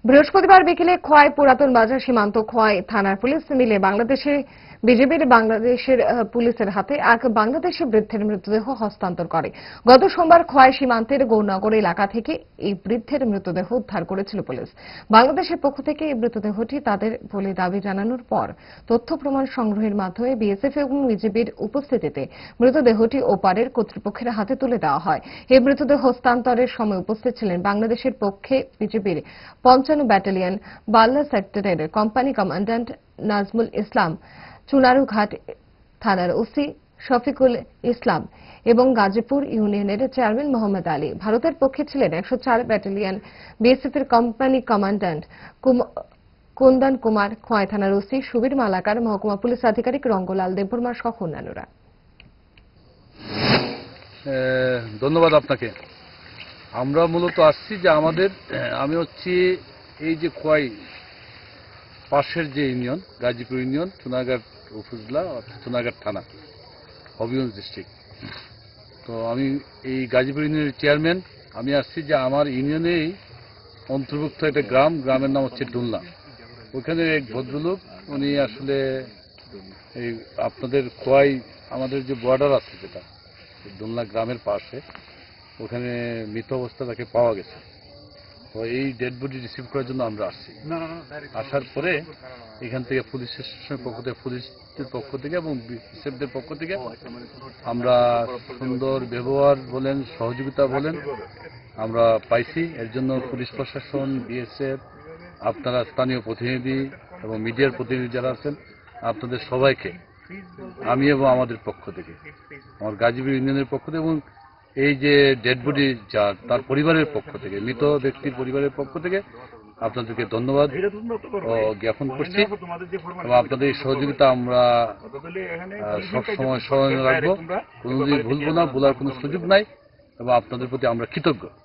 বৃহস্পতিবার বিকেলে খোয়াই পুরাতন বাজার সীমান্ত খোয়াই থানার পুলিশ মিলে বিজেপির বাংলাদেশের পুলিশের হাতে এক বাংলাদেশি বৃদ্ধের মৃতদেহ হস্তান্তর করে। গত সোমবার খোয়াই সীমান্তের গৌরনগর এলাকা থেকে এই বৃদ্ধের মৃতদেহ উদ্ধার করেছিল পুলিশ। বাংলাদেশের পক্ষ থেকে এই মৃতদেহটি তাদের বলে দাবি জানানোর পর তথ্য প্রমাণ সংগ্রহের মাধ্যমে বিএসএফ এবং বিজেপির উপস্থিতিতে মৃতদেহটি ওপারের কর্তৃপক্ষের হাতে তুলে দেওয়া হয়। এই মৃতদেহ হস্তান্তরের সময় উপস্থিত ছিলেন বাংলাদেশের পক্ষে বিজেপির ৫৫ ব্যাটালিয়ন বাল্লা সেক্টরের কোম্পানি কমান্ড্যান্ট নাজমুল ইসলাম, চুনারুঘাট থানার ওসি শফিকুল ইসলাম এবং গাজীপুর ইউনিয়নের চেয়ারম্যান মোহাম্মদ আলী। ভারতের পক্ষে ছিলেন ১০৪ ব্যাটালিয়ন বিএসএফ এর কোম্পানি কমান্ড্যান্ট কুন্দন কুমার, খোয়াই থানার ওসি সুবীর মালাকার, মহকুমা পুলিশ আধিকারিক রঙ্গলাল দেববর্মা সহ অন্যান্যরা। ধন্যবাদ আপনাকে। আমরা মূলত আসছি যে আমি হচ্ছি এই যে খোয়াই পাশের যে ইউনিয়ন গাজীপুর ইউনিয়ন, চুনারঘাট উপজেলা, চুনারঘাট থানা, হবিগঞ্জ ডিস্ট্রিক্ট। তো আমি এই গাজীপুর ইউনিয়নের চেয়ারম্যান। আমি আসছি যে আমার ইউনিয়নেই অন্তর্ভুক্ত একটা গ্রামের নাম হচ্ছে ডুলনা। ওখানে এক ভদ্রলোক, উনি আসলে এই আপনাদের খোয়াই আমাদের যে বর্ডার আছে যেটা ডুলনা গ্রামের পাশে, ওখানে মৃত অবস্থা তাকে পাওয়া গেছে। তো এই ডেড বডি রিসিভ করার জন্য আমরা আসছি। আসার পরে এখান থেকে পুলিশ স্টেশনের পক্ষ থেকে, পুলিশের পক্ষ থেকে এবং বিএসএফদের পক্ষ থেকে আমরা সুন্দর ব্যবহার বলেন, সহযোগিতা বলেন আমরা পাইছি। এর জন্য পুলিশ প্রশাসন, বিএসএফ, আপনারা স্থানীয় প্রতিনিধি এবং মিডিয়ার প্রতিনিধি যারা আছেন, আপনাদের সবাইকে আমি এবং আমাদের পক্ষ থেকে, আমার গাজীপুর ইউনিয়নের পক্ষ থেকে এবং এই যে ডেড বডি তার পরিবারের পক্ষ থেকে, মৃত ব্যক্তির পরিবারের পক্ষ থেকে আপনাদেরকে ধন্যবাদ ও জ্ঞাপন করছি এবং আপনাদের এই সহযোগিতা আমরা সবসময় স্মরণে রাখবো, কোনোদিন ভুলবো না, ভোলার কোনো সুযোগ নাই এবং আপনাদের প্রতি আমরা কৃতজ্ঞ।